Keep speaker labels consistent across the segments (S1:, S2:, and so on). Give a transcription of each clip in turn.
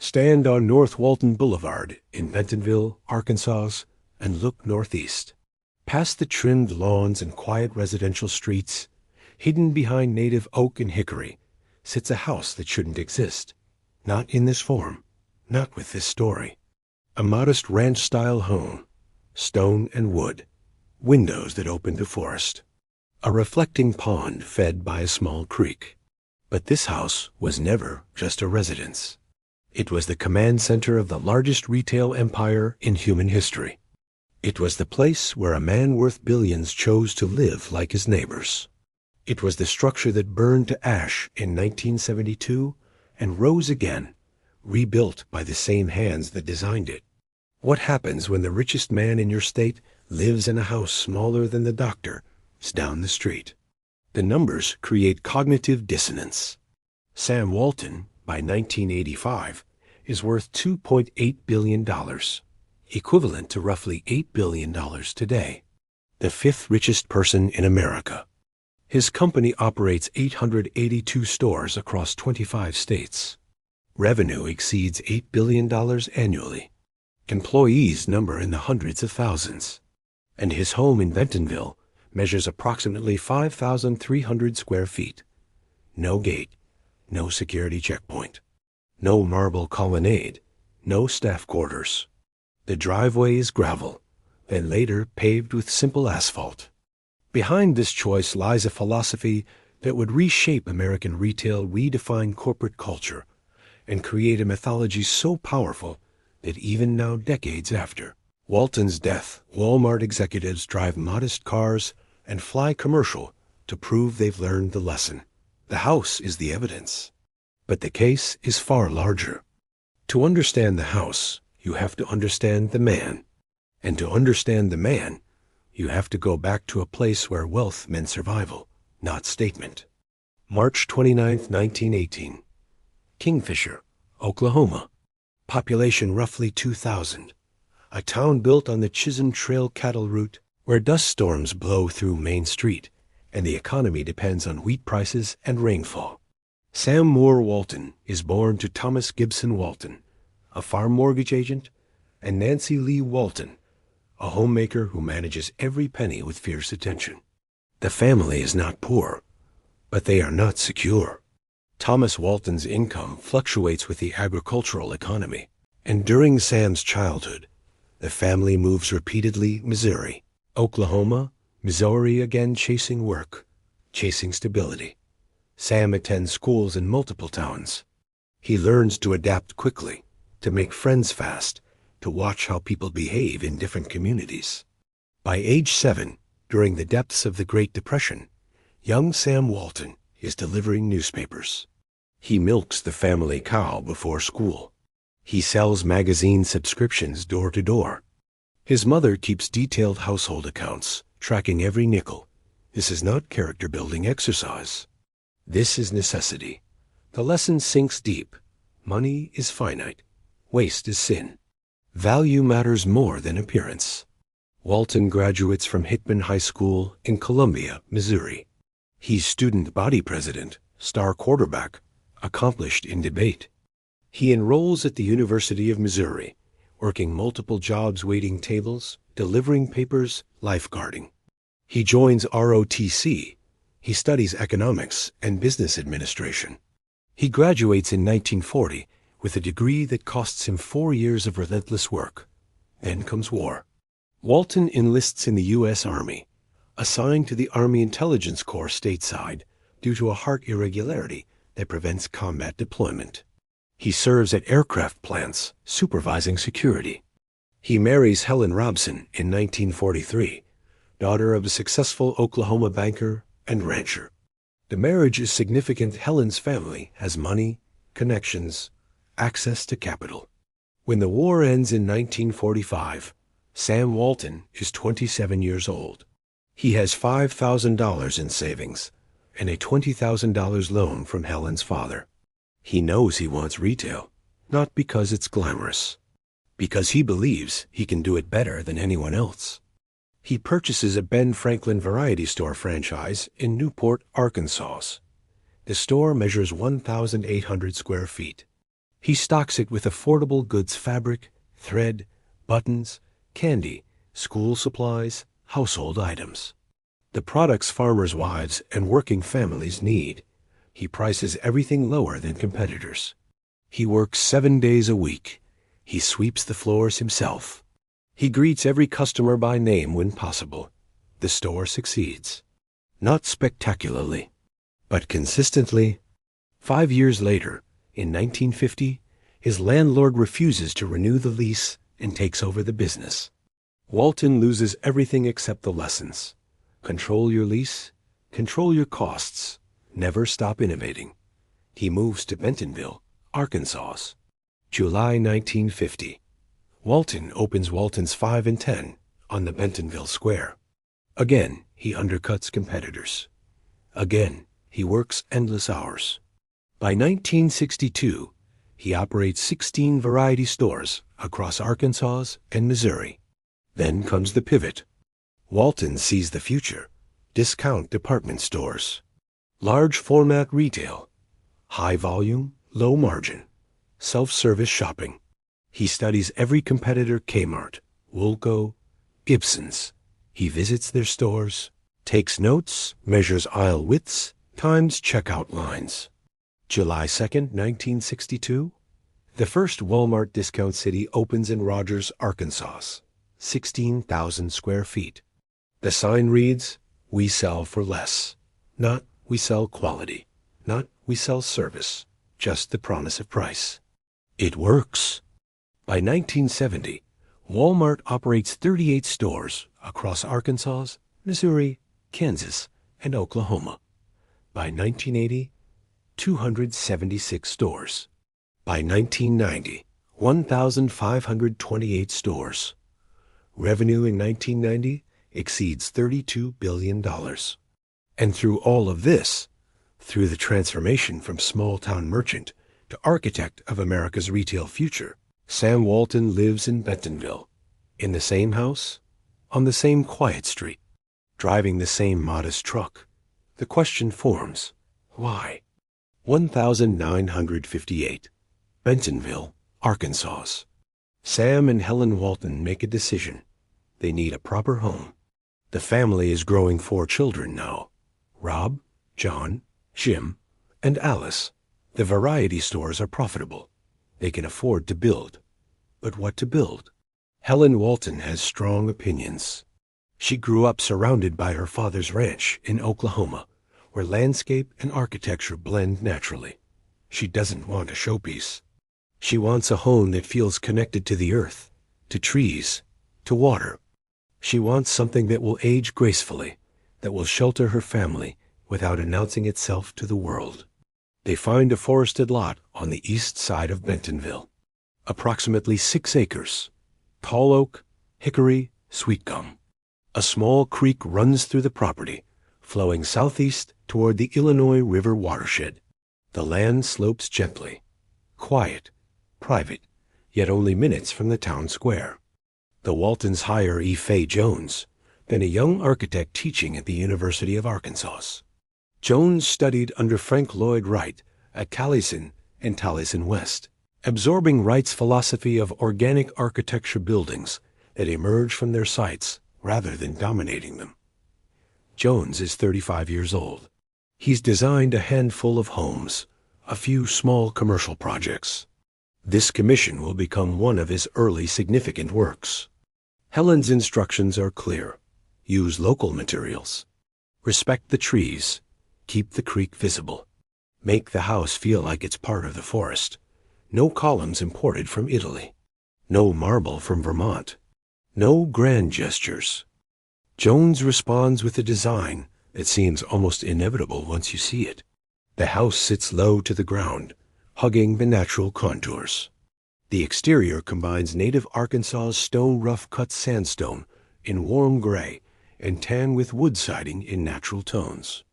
S1: Stand on North Walton Boulevard in Bentonville, Arkansas, and look northeast. Past the trimmed lawns and quiet residential streets, hidden behind native oak and hickory, sits a house that shouldn't exist. Not in this form, not with this story. A modest ranch-style home, stone and wood, windows that open to forest. A reflecting pond fed by a small creek. But this house was never just a residence. It was the command center of the largest retail empire in human history. It was the place where a man worth billions chose to live like his neighbors. It was the structure that burned to ash in 1972 and rose again, rebuilt by the same hands that designed it. What happens when the richest man in your state lives in a house smaller than the doctor's down the street? The numbers create cognitive dissonance. Sam Walton, by 1985, is worth $2.8 billion, equivalent to roughly $8 billion today. The fifth richest person in America. His company operates 882 stores across 25 states. Revenue exceeds $8 billion annually. Employees number in the hundreds of thousands. And his home in Bentonville measures approximately 5,300 square feet. No gate, no security checkpoint, no marble colonnade, no staff quarters. The driveway is gravel, then later paved with simple asphalt. Behind this choice lies a philosophy that would reshape American retail, redefine corporate culture, and create a mythology so powerful that even now, decades after Walton's death, Walmart executives drive modest cars and fly commercial to prove they've learned the lesson. The house is the evidence. But the case is far larger. To understand the house, you have to understand the man. And to understand the man, you have to go back to a place where wealth meant survival, not statement. March 29, 1918. Kingfisher, Oklahoma. Population roughly 2,000. A town built on the Chisholm Trail cattle route where dust storms blow through Main Street, and the economy depends on wheat prices and rainfall. Sam Moore Walton is born to Thomas Gibson Walton, a farm mortgage agent, and Nancy Lee Walton, a homemaker who manages every penny with fierce attention. The family is not poor, but they are not secure. Thomas Walton's income fluctuates with the agricultural economy, and during Sam's childhood, the family moves repeatedly Missouri, Oklahoma, Missouri again, chasing work, chasing stability. Sam attends schools in multiple towns. He learns to adapt quickly, to make friends fast, to watch how people behave in different communities. By age 7, during the depths of the Great Depression, young Sam Walton is delivering newspapers. He milks the family cow before school. He sells magazine subscriptions door to door. His mother keeps detailed household accounts, tracking every nickel. This is not character-building exercise. This is necessity. The lesson sinks deep. Money is finite. Waste is sin. Value matters more than appearance. Walton graduates from Hickman High School in Columbia, Missouri. He's student body president, star quarterback, accomplished in debate. He enrolls at the University of Missouri, working multiple jobs, waiting tables, delivering papers, lifeguarding. He joins ROTC. He studies economics and business administration. He graduates in 1940 with a degree that costs him 4 years of relentless work. Then comes war. Walton enlists in the U.S. Army, assigned to the Army Intelligence Corps stateside due to a heart irregularity that prevents combat deployment. He serves at aircraft plants, supervising security. He marries Helen Robson in 1943, daughter of a successful Oklahoma banker and rancher. The marriage is significant. Helen's family has money, connections, access to capital. When the war ends in 1945, Sam Walton is 27 years old. He has $5,000 in savings and a $20,000 loan from Helen's father. He knows he wants retail, not because it's glamorous, because he believes he can do it better than anyone else. He purchases a Ben Franklin variety store franchise in Newport, Arkansas. The store measures 1,800 square feet. He stocks it with affordable goods, fabric, thread, buttons, candy, school supplies, household items. The products farmers' wives and working families need. He prices everything lower than competitors. He works 7 days a week. He sweeps the floors himself. He greets every customer by name when possible. The store succeeds. Not spectacularly, but consistently. 5 years later, in 1950, his landlord refuses to renew the lease and takes over the business. Walton loses everything except the lessons. Control your lease, control your costs, never stop innovating. He moves to Bentonville, Arkansas. July 1950. Walton opens Walton's 5 and 10 on the Bentonville Square. Again, he undercuts competitors. Again, he works endless hours. By 1962, he operates 16 variety stores across Arkansas and Missouri. Then comes the pivot. Walton sees the future. Discount department stores. Large format retail. High volume, low margin. Self-service shopping. He studies every competitor: Kmart, Woolco, Gibson's. He visits their stores, takes notes, measures aisle widths, times checkout lines. July 2nd, 1962. The first Walmart Discount City opens in Rogers, Arkansas. 16,000 square feet. The sign reads, "We sell for less." Not "we sell quality." Not "we sell service." Just the promise of price. It works. By 1970, Walmart operates 38 stores across Arkansas, Missouri, Kansas, and Oklahoma. By 1980, 276 stores. By 1990, 1,528 stores. Revenue in 1990 exceeds $32 billion. And through all of this, through the transformation from small-town merchant to architect of America's retail future, Sam Walton lives in Bentonville, in the same house, on the same quiet street, driving the same modest truck. The question forms, why? 1958, Bentonville, Arkansas. Sam and Helen Walton make a decision. They need a proper home. The family is growing 4 children now: Rob, John, Jim, and Alice. The variety stores are profitable. They can afford to build. But what to build? Helen Walton has strong opinions. She grew up surrounded by her father's ranch in Oklahoma, where landscape and architecture blend naturally. She doesn't want a showpiece. She wants a home that feels connected to the earth, to trees, to water. She wants something that will age gracefully, that will shelter her family without announcing itself to the world. They find a forested lot on the east side of Bentonville, approximately 6 acres, tall oak, hickory, sweet gum. A small creek runs through the property, flowing southeast toward the Illinois River watershed. The land slopes gently, quiet, private, yet only minutes from the town square. The Waltons hire E. Fay Jones, then a young architect teaching at the University of Arkansas. Jones studied under Frank Lloyd Wright at Callison and Taliesin West, absorbing Wright's philosophy of organic architecture: buildings that emerge from their sites rather than dominating them. Jones is 35 years old. He's designed a handful of homes, a few small commercial projects. This commission will become one of his early significant works. Helen's instructions are clear. Use local materials. Respect the trees. Keep the creek visible. Make the house feel like it's part of the forest. No columns imported from Italy. No marble from Vermont. No grand gestures. Jones responds with a design that seems almost inevitable once you see it. The house sits low to the ground, hugging the natural contours. The exterior combines native Arkansas stone rough-cut sandstone in warm gray and tan with wood siding in natural tones.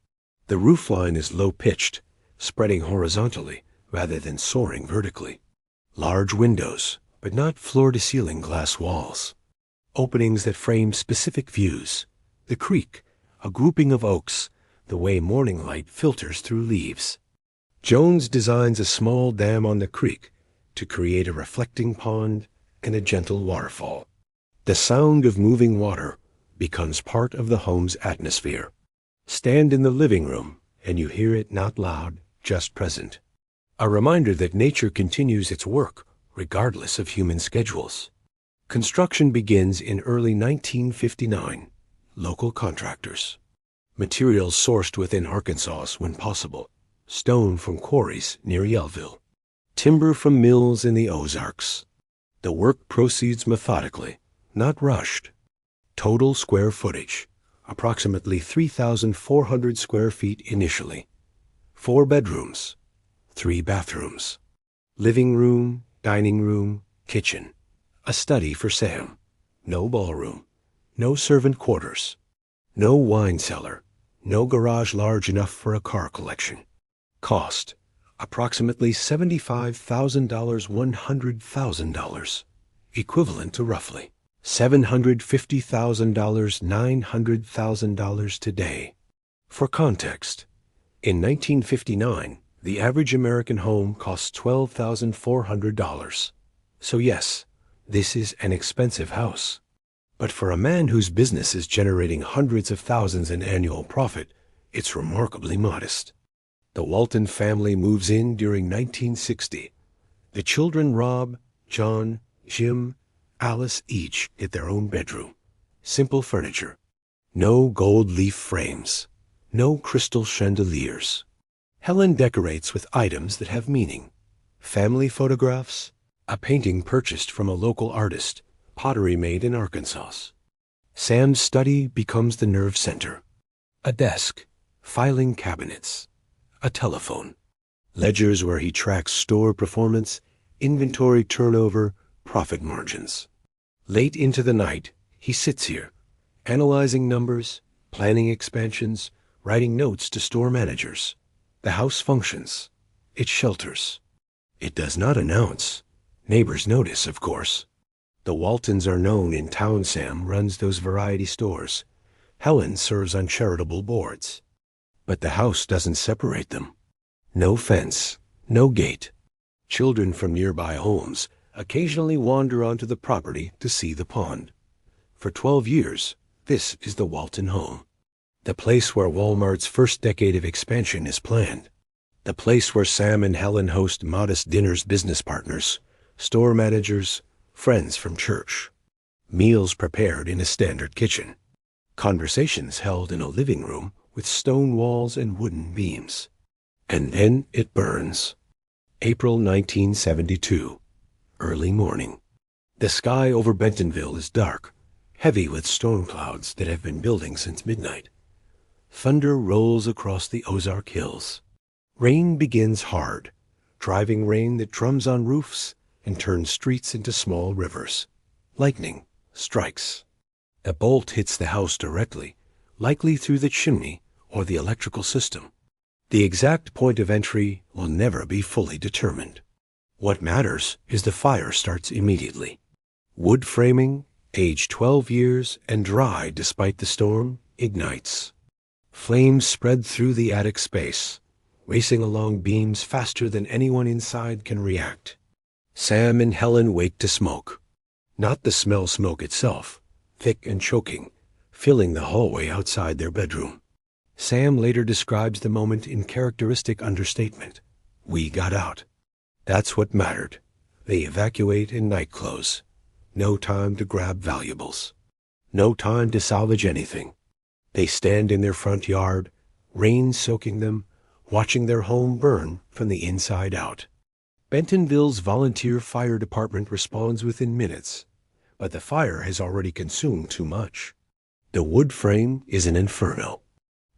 S1: The roofline is low-pitched, spreading horizontally rather than soaring vertically. Large windows, but not floor-to-ceiling glass walls. Openings that frame specific views. The creek, a grouping of oaks, the way morning light filters through leaves. Jones designs a small dam on the creek to create a reflecting pond and a gentle waterfall. The sound of moving water becomes part of the home's atmosphere. Stand in the living room and you hear it not loud, just present. A reminder that nature continues its work regardless of human schedules. Construction begins in early 1959. Local contractors. Materials sourced within Arkansas when possible. Stone from quarries near Yellville. Timber from mills in the Ozarks. The work proceeds methodically, not rushed. Total square footage, approximately 3,400 square feet initially. 4 bedrooms, 3 bathrooms. Living room, dining room, kitchen. A study for Sam. No ballroom. No servant quarters. No wine cellar. No garage large enough for a car collection. Cost, approximately $75,000, $100,000, equivalent to roughly $750,000, $900,000 today. For context, in 1959, the average American home costs $12,400. So yes, this is an expensive house. But for a man whose business is generating hundreds of thousands in annual profit, it's remarkably modest. The Walton family moves in during 1960. The children Rob, John, Jim, Alice each get their own bedroom. Simple furniture. No gold leaf frames. No crystal chandeliers. Helen decorates with items that have meaning. Family photographs, a painting purchased from a local artist, pottery made in Arkansas. Sam's study becomes the nerve center. A desk, filing cabinets, a telephone, ledgers where he tracks store performance, inventory turnover, profit margins. Late into the night, he sits here, analyzing numbers, planning expansions, writing notes to store managers. The house functions. It shelters. It does not announce. Neighbors notice, of course. The Waltons are known in town. Sam runs those variety stores. Helen serves on charitable boards. But the house doesn't separate them. No fence, no gate. Children from nearby homes occasionally wander onto the property to see the pond. For 12 years, this is the Walton home. The place where Walmart's first decade of expansion is planned. The place where Sam and Helen host modest dinners, business partners, store managers, friends from church. Meals prepared in a standard kitchen. Conversations held in a living room with stone walls and wooden beams. And then it burns. April 1972. Early morning. The sky over Bentonville is dark, heavy with storm clouds that have been building since midnight. Thunder rolls across the Ozark Hills. Rain begins hard, driving rain that drums on roofs and turns streets into small rivers. Lightning strikes. A bolt hits the house directly, likely through the chimney or the electrical system. The exact point of entry will never be fully determined. What matters is the fire starts immediately. Wood framing, aged 12 years and dry despite the storm, ignites. Flames spread through the attic space, racing along beams faster than anyone inside can react. Sam and Helen wake to smoke. Not the smell smoke itself, thick and choking, filling the hallway outside their bedroom. Sam later describes the moment in characteristic understatement. We got out. That's what mattered. They evacuate in night clothes. No time to grab valuables. No time to salvage anything. They stand in their front yard, rain soaking them, watching their home burn from the inside out. Bentonville's volunteer fire department responds within minutes, but the fire has already consumed too much. The wood frame is an inferno.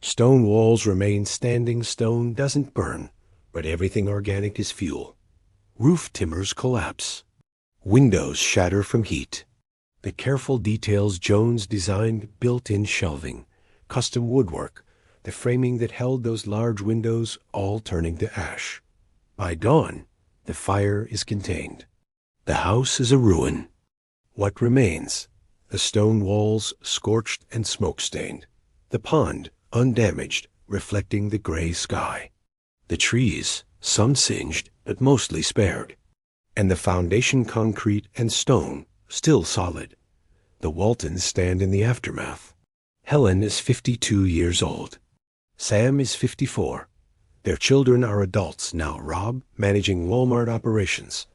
S1: Stone walls remain standing. Stone doesn't burn, but everything organic is fuel. Roof timbers collapse. Windows shatter from heat. The careful details Jones designed, built-in shelving, custom woodwork, the framing that held those large windows, all turning to ash. By dawn, the fire is contained. The house is a ruin. What remains? The stone walls scorched and smoke-stained. The pond undamaged, reflecting the gray sky. The trees, some singed, but mostly spared. and the foundation concrete and stone still solid. The Waltons stand in the aftermath. Helen is 52 years old. Sam is 54. Their children are adults now. Rob managing Walmart operations,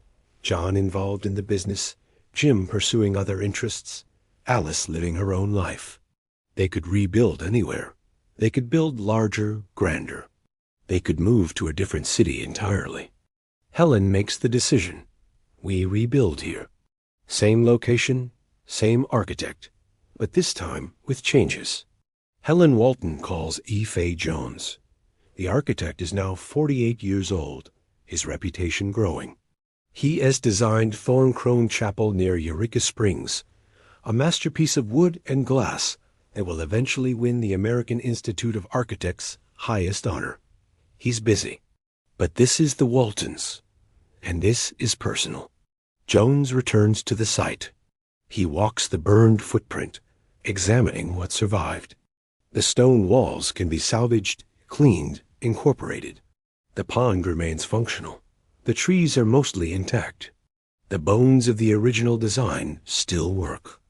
S1: John involved in the business, Jim pursuing other interests, Alice living her own life. They could rebuild anywhere. They could build larger, grander. They could move to a different city entirely. Helen makes the decision. We rebuild here. Same location, same architect, but this time with changes. Helen Walton calls E. Fay Jones. The architect is now 48 years old, his reputation growing. He has designed Thorncrone Chapel near Eureka Springs, a masterpiece of wood and glass that will eventually win the American Institute of Architects' highest honor. He's busy. But this is the Waltons, and this is personal. Jones returns to the site. He walks the burned footprint, examining what survived. The stone walls can be salvaged, cleaned, incorporated. The pond remains functional. The trees are mostly intact. The bones of the original design still work.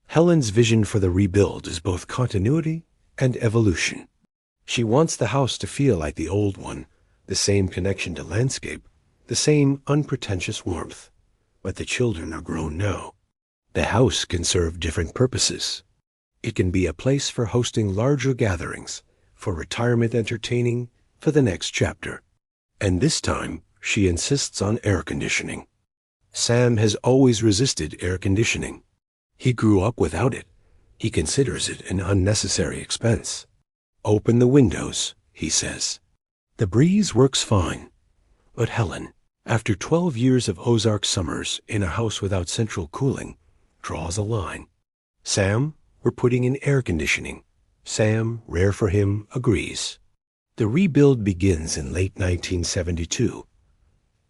S1: Helen's vision for the rebuild is both continuity and evolution. She wants the house to feel like the old one, the same connection to landscape, the same unpretentious warmth. But the children are grown now. The house can serve different purposes. It can be a place for hosting larger gatherings, for retirement entertaining, for the next chapter. And this time, she insists on air conditioning. Sam has always resisted air conditioning. He grew up without it. He considers it an unnecessary expense. Open the windows, he says. The breeze works fine. But Helen, after 12 years of Ozark summers in a house without central cooling, draws a line. Sam, we're putting in air conditioning. Sam, rare for him, agrees. The rebuild begins in late 1972.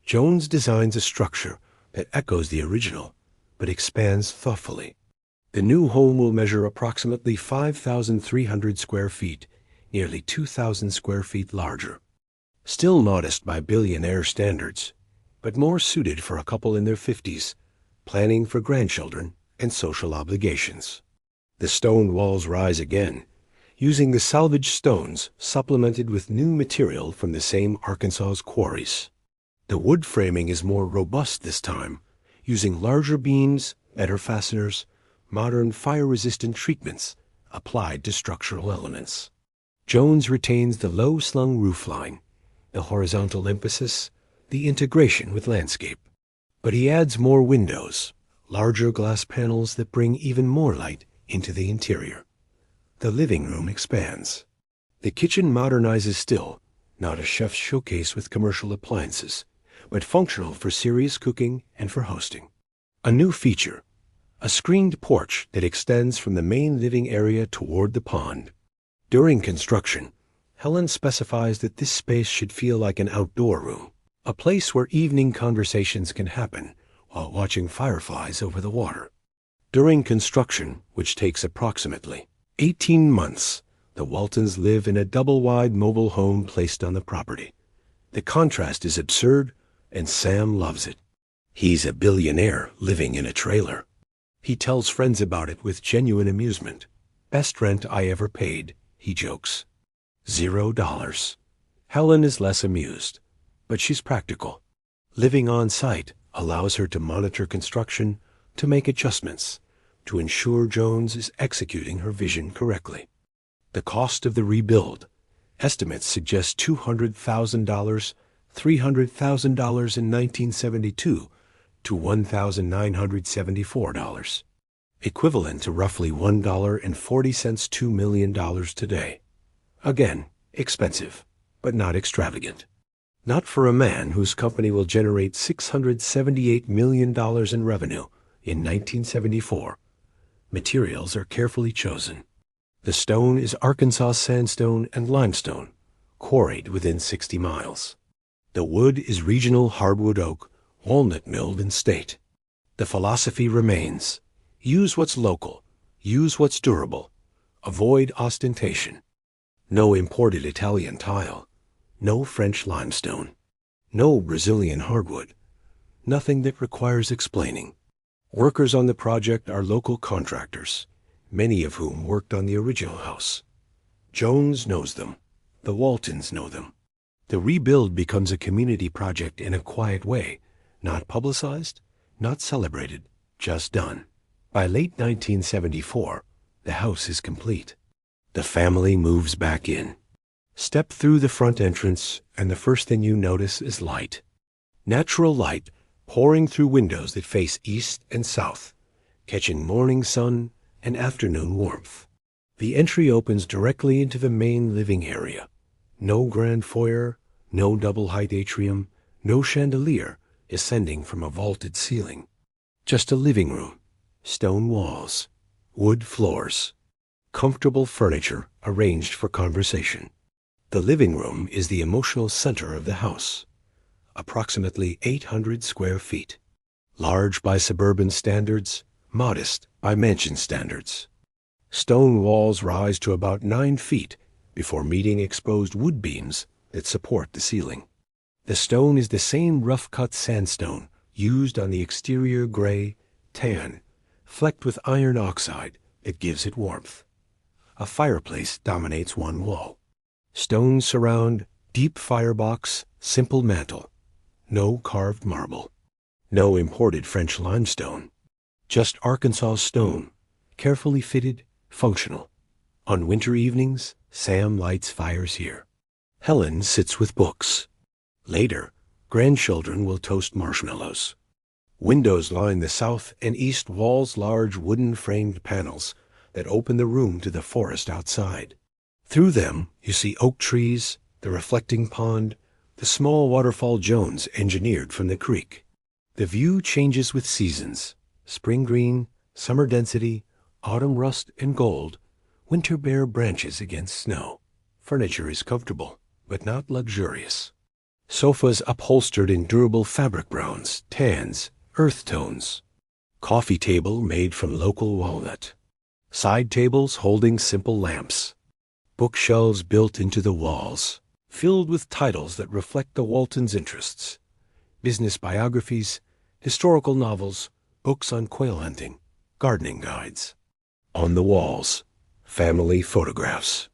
S1: Jones designs a structure that echoes the original, but expands thoughtfully. The new home will measure approximately 5,300 square feet, nearly 2,000 square feet larger. Still modest by billionaire standards, but more suited for a couple in their 50s, planning for grandchildren and social obligations. The stone walls rise again, using the salvaged stones supplemented with new material from the same Arkansas quarries. The wood framing is more robust this time, using larger beams, better fasteners, modern fire-resistant treatments applied to structural elements. Jones retains the low-slung roofline, the horizontal emphasis, the integration with landscape. But he adds more windows, larger glass panels that bring even more light into the interior. The living room expands. The kitchen modernizes still, not a chef's showcase with commercial appliances, but functional for serious cooking and for hosting. A new feature, a screened porch that extends from the main living area toward the pond. During construction, Helen specifies that this space should feel like an outdoor room, a place where evening conversations can happen while watching fireflies over the water. During construction, which takes approximately 18 months, the Waltons live in a double-wide mobile home placed on the property. The contrast is absurd, and Sam loves it. He's a billionaire living in a trailer. He tells friends about it with genuine amusement. Best rent I ever paid, he jokes. $0. Helen is less amused, but she's practical. Living on site allows her to monitor construction, to make adjustments, to ensure Jones is executing her vision correctly. The cost of the rebuild, estimates suggest $200,000, $300,000 in 1972 to $1,974, equivalent to roughly $1.40 $2 million today. Again, expensive, but not extravagant. Not for a man whose company will generate $678 million in revenue in 1974. Materials are carefully chosen. The stone is Arkansas sandstone and limestone, quarried within 60 miles. The wood is regional hardwood oak, walnut milled in state. The philosophy remains: use what's local, use what's durable, avoid ostentation. No imported Italian tile, no French limestone, no Brazilian hardwood, Nothing that requires explaining. Workers on the project are local contractors, many of whom worked on the original house. Jones knows them. The Waltons know them. The rebuild becomes a community project in a quiet way, not publicized, not celebrated, just done. By late 1974, the house is complete. The family moves back in. Step through the front entrance, and the first thing you notice is light. Natural light pouring through windows that face east and south, catching morning sun and afternoon warmth. The entry opens directly into the main living area. No grand foyer, no double-height atrium, no chandelier ascending from a vaulted ceiling. Just a living room, stone walls, wood floors, comfortable furniture arranged for conversation. The living room is the emotional center of the house. Approximately 800 square feet. Large by suburban standards, modest by mansion standards. Stone walls rise to about 9 feet before meeting exposed wood beams that support the ceiling. The stone is the same rough-cut sandstone used on the exterior gray, tan, flecked with iron oxide that gives it warmth. A fireplace dominates one wall. Stones surround deep firebox, simple mantel. No carved marble. No imported French limestone. Just Arkansas stone, carefully fitted, functional. On winter evenings, Sam lights fires here. Helen sits with books. Later, grandchildren will toast marshmallows. Windows line the south and east walls' large wooden-framed panels that open the room to the forest outside. Through them, you see oak trees, the reflecting pond, the small waterfall Jones engineered from the creek. The view changes with seasons. Spring green, summer density, autumn rust and gold, winter bare branches against snow. Furniture is comfortable, but not luxurious. Sofas upholstered in durable fabric browns, tans, earth tones. Coffee table made from local walnut. Side tables holding simple lamps. Bookshelves built into the walls, filled with titles that reflect the Waltons' interests. Business biographies, historical novels, books on quail hunting, gardening guides. On the walls, family photographs.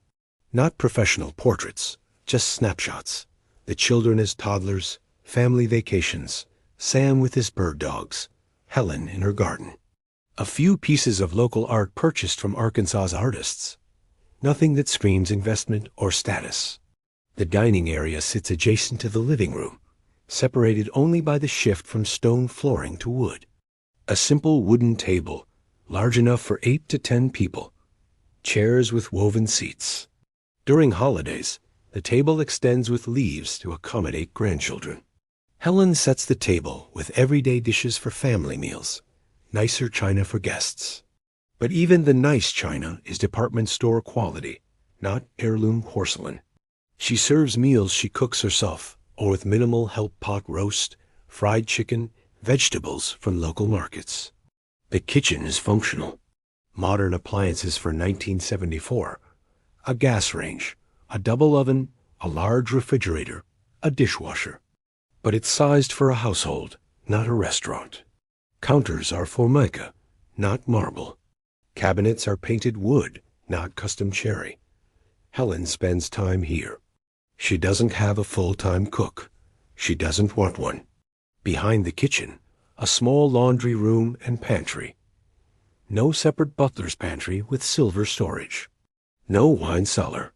S1: Not professional portraits, just snapshots. The children as toddlers, family vacations, Sam with his bird dogs, Helen in her garden. A few pieces of local art purchased from Arkansas's artists. Nothing that screams investment or status. The dining area sits adjacent to the living room, separated only by the shift from stone flooring to wood. A simple wooden table, large enough for 8 to 10 people. Chairs with woven seats. During holidays, the table extends with leaves to accommodate grandchildren. Helen sets the table with everyday dishes for family meals, nicer china for guests. But even the nice china is department store quality, not heirloom porcelain. She serves meals she cooks herself, or with minimal help pot roast, fried chicken, vegetables from local markets. The kitchen is functional. Modern appliances for 1974. A gas range, a double oven, a large refrigerator, a dishwasher. But it's sized for a household, not a restaurant. Counters are formica, not marble. Cabinets are painted wood, not custom cherry. Helen spends time here. She doesn't have a full-time cook. She doesn't want one. Behind the kitchen, a small laundry room and pantry. No separate butler's pantry with silver storage. No wine cellar.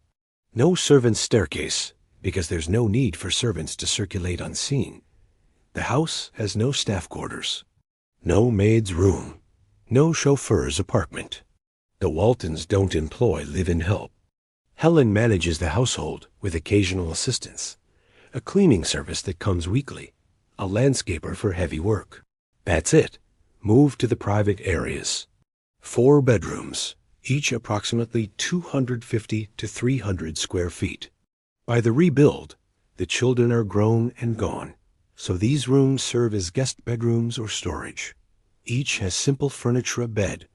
S1: No servant's staircase, because there's no need for servants to circulate unseen. The house has no staff quarters. No maid's room. No chauffeur's apartment. The Waltons don't employ live-in help. Helen manages the household with occasional assistance, a cleaning service that comes weekly, a landscaper for heavy work. That's it. Move to the private areas. 4 bedrooms, each approximately 250 to 300 square feet. By the rebuild, the children are grown and gone, so these rooms serve as guest bedrooms or storage. Each has simple furniture, a bed,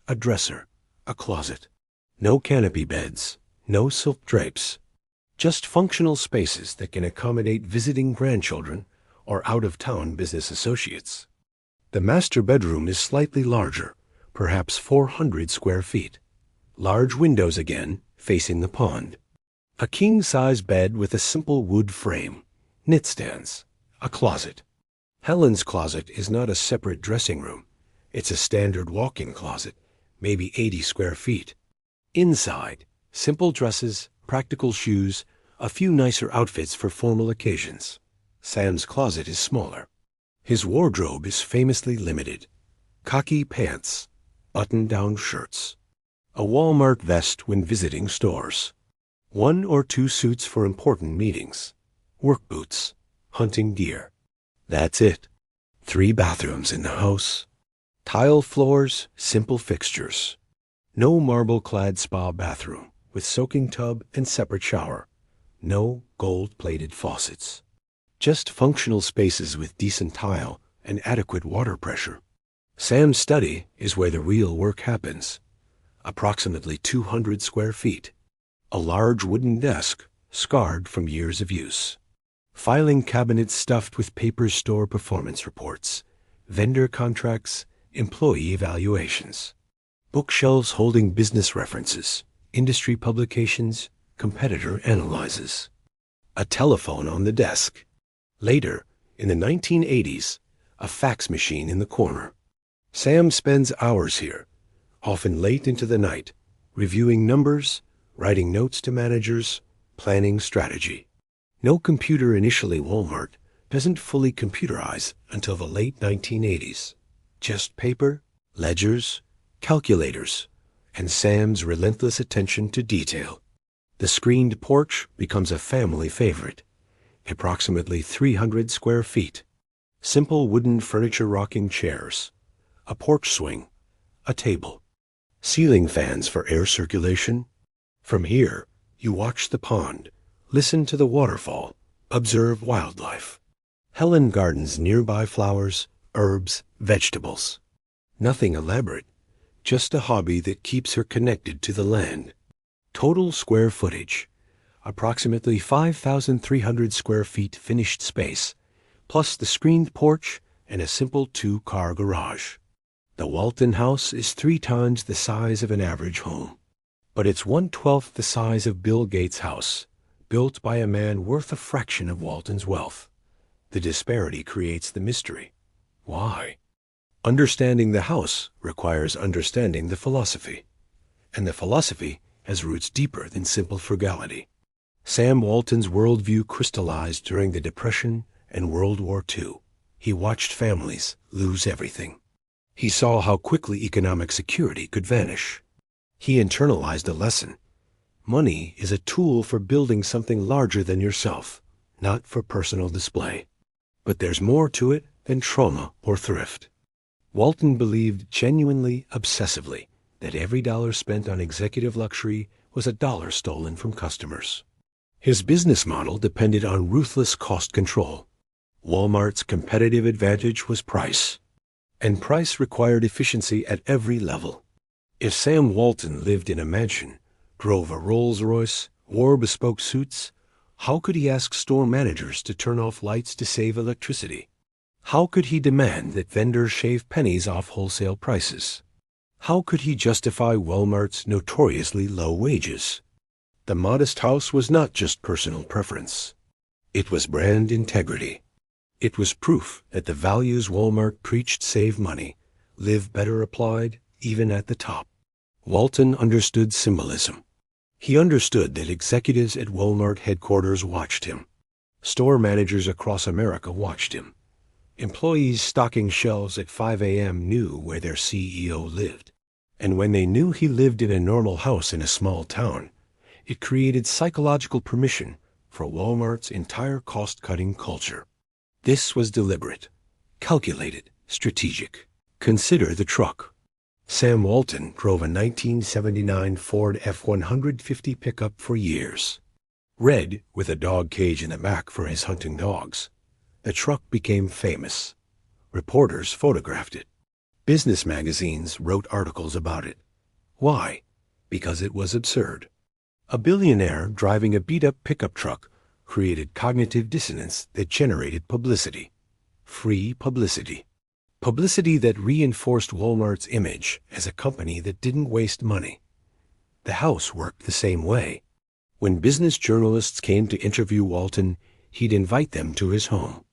S1: a dresser, a closet. No canopy beds, no silk drapes. Just functional spaces that can accommodate visiting grandchildren or out-of-town business associates. The master bedroom is slightly larger, perhaps 400 square feet. Large windows again, facing the pond. A king-size bed with a simple wood frame, knit stands, a closet. Helen's closet is not a separate dressing room. It's a standard walk-in closet, maybe 80 square feet. Inside, simple dresses, practical shoes, a few nicer outfits for formal occasions. Sam's closet is smaller. His wardrobe is famously limited. Khaki pants, button-down shirts. A Walmart vest when visiting stores. 1 or 2 suits for important meetings. Work boots, hunting deer. That's it. 3 bathrooms in the house. Tile floors, simple fixtures. No marble-clad spa bathroom with soaking tub and separate shower. No gold-plated faucets. Just functional spaces with decent tile and adequate water pressure. Sam's study is where the real work happens. Approximately 200 square feet. A large wooden desk, scarred from years of use. Filing cabinets stuffed with paper store performance reports, vendor contracts, employee evaluations. Bookshelves holding business references, industry publications, competitor analyses. A telephone on the desk. Later, in the 1980s, a fax machine in the corner. Sam spends hours here, often late into the night, reviewing numbers, writing notes to managers, planning strategy. No computer initially. Walmart doesn't fully computerize until the late 1980s. Just paper, ledgers, calculators, and Sam's relentless attention to detail. The screened porch becomes a family favorite. Approximately 300 square feet. Simple wooden furniture rocking chairs. A porch swing. A table. Ceiling fans for air circulation. From here, you watch the pond, listen to the waterfall, observe wildlife. Helen gardens nearby flowers, herbs, vegetables. Nothing elaborate, just a hobby that keeps her connected to the land. Total square footage, approximately 5,300 square feet finished space, plus the screened porch and a simple 2-car garage. The Walton house is 3 times the size of an average home, but it's 1/12 the size of Bill Gates' house, built by a man worth a fraction of Walton's wealth. The disparity creates the mystery. Why? Understanding the house requires understanding the philosophy, and the philosophy has roots deeper than simple frugality. Sam Walton's worldview crystallized during the Depression and World War II. He watched families lose everything. He saw how quickly economic security could vanish. He internalized a lesson. Money is a tool for building something larger than yourself, not for personal display. But there's more to it than trauma or thrift. Walton believed genuinely, obsessively, that every dollar spent on executive luxury was a dollar stolen from customers. His business model depended on ruthless cost control. Walmart's competitive advantage was price, and price required efficiency at every level. If Sam Walton lived in a mansion, drove a Rolls-Royce, wore bespoke suits, how could he ask store managers to turn off lights to save electricity? How could he demand that vendors shave pennies off wholesale prices? How could he justify Walmart's notoriously low wages? The modest house was not just personal preference. It was brand integrity. It was proof that the values Walmart preached save money, live better applied, even at the top. Walton understood symbolism. He understood that executives at Walmart headquarters watched him. Store managers across America watched him. Employees stocking shelves at 5 a.m. knew where their CEO lived. And when they knew he lived in a normal house in a small town, it created psychological permission for Walmart's entire cost-cutting culture. This was deliberate, calculated, strategic. Consider the truck. Sam Walton drove a 1979 Ford F-150 pickup for years. Red, with a dog cage in the back for his hunting dogs. The truck became famous. Reporters photographed it. Business magazines wrote articles about it. Why? Because it was absurd. A billionaire driving a beat-up pickup truck created cognitive dissonance that generated publicity. free publicity. Publicity that reinforced Walmart's image as a company that didn't waste money. The house worked the same way. When business journalists came to interview Walton, he'd invite them to his home.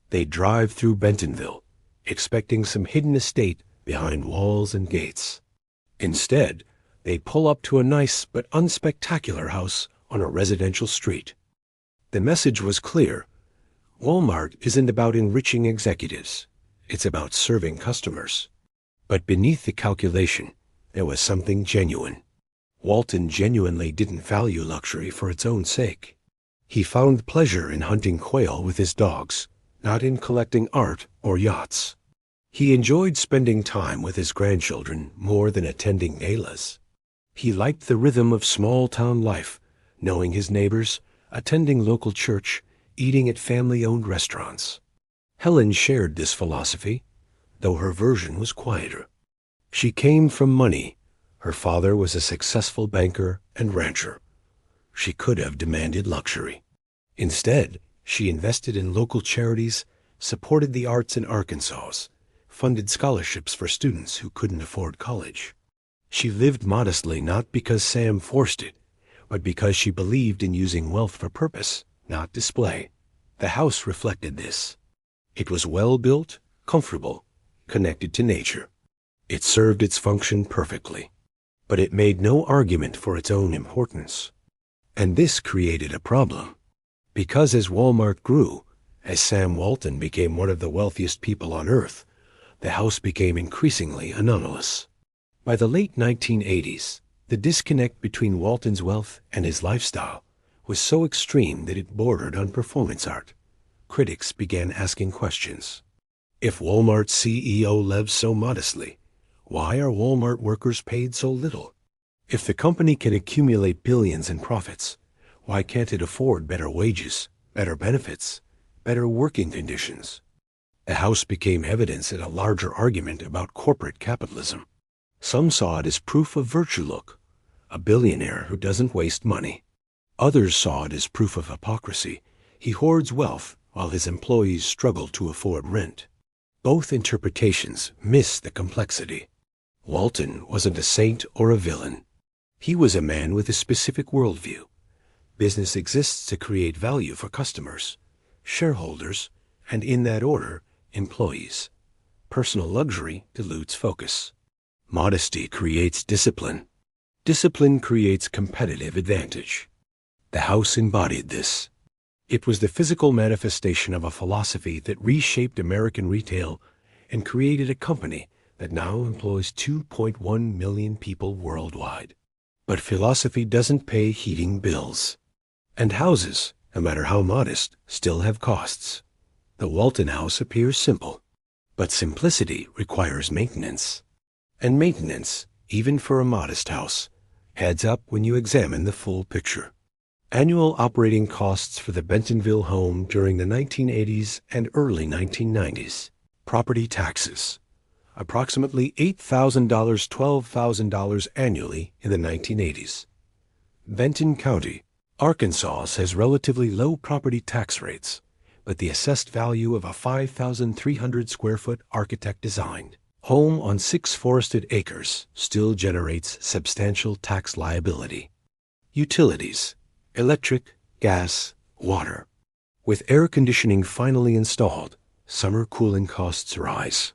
S1: They'd drive through Bentonville, expecting some hidden estate behind walls and gates. Instead, they'd pull up to a nice but unspectacular house on a residential street. The message was clear. Walmart isn't about enriching executives. It's about serving customers. But beneath the calculation, there was something genuine. Walton genuinely didn't value luxury for its own sake. He found pleasure in hunting quail with his dogs, not in collecting art or yachts. He enjoyed spending time with his grandchildren more than attending galas. He liked the rhythm of small-town life, knowing his neighbors, attending local church, eating at family-owned restaurants. Helen shared this philosophy, though her version was quieter. She came from money. Her father was a successful banker and rancher. She could have demanded luxury. Instead, she invested in local charities, supported the arts in Arkansas, funded scholarships for students who couldn't afford college. She lived modestly not because Sam forced it, but because she believed in using wealth for purpose, not display. The house reflected this. It was well-built, comfortable, connected to nature. It served its function perfectly. But it made no argument for its own importance. And this created a problem. Because as Walmart grew, as Sam Walton became one of the wealthiest people on earth, the house became increasingly anomalous. By the late 1980s, the disconnect between Walton's wealth and his lifestyle was so extreme that it bordered on performance art. Critics began asking questions. If Walmart's CEO lives so modestly, why are Walmart workers paid so little? If the company can accumulate billions in profits, why can't it afford better wages, better benefits, better working conditions? The house became evidence in a larger argument about corporate capitalism. Some saw it as proof of virtue look, a billionaire who doesn't waste money. Others saw it as proof of hypocrisy. He hoards wealth while his employees struggle to afford rent. Both interpretations miss the complexity. Walton wasn't a saint or a villain. He was a man with a specific worldview. Business exists to create value for customers, shareholders, and in that order, employees. Personal luxury dilutes focus. Modesty creates discipline. Discipline creates competitive advantage. The house embodied this. It was the physical manifestation of a philosophy that reshaped American retail and created a company that now employs 2.1 million people worldwide. But philosophy doesn't pay heating bills. And houses, no matter how modest, still have costs. The Walton house appears simple, but simplicity requires maintenance. And maintenance, even for a modest house, adds up when you examine the full picture. Annual operating costs for the Bentonville home during the 1980s and early 1990s. Property taxes. Approximately $8,000, $12,000 annually in the 1980s. Benton County, Arkansas has relatively low property tax rates, but the assessed value of a 5,300 square foot architect-designed home on 6 forested acres still generates substantial tax liability. Utilities, electric, gas, water. With air conditioning finally installed, summer cooling costs rise.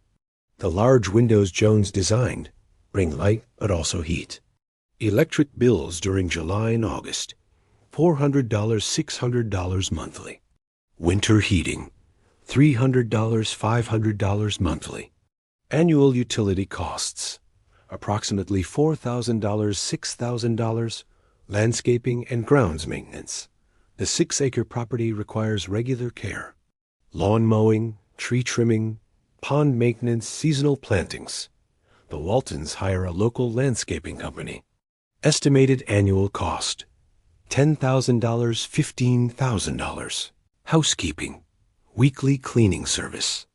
S1: The large windows Jones designed bring light but also heat. Electric bills during July and August, $400, $600 monthly. Winter heating, $300, $500 monthly. Annual utility costs, approximately $4,000, $6,000. Landscaping and grounds maintenance. The 6-acre property requires regular care. Lawn mowing, tree trimming, pond maintenance, seasonal plantings. The Waltons hire a local landscaping company. Estimated annual cost, $10,000, $15,000. Housekeeping, weekly cleaning service.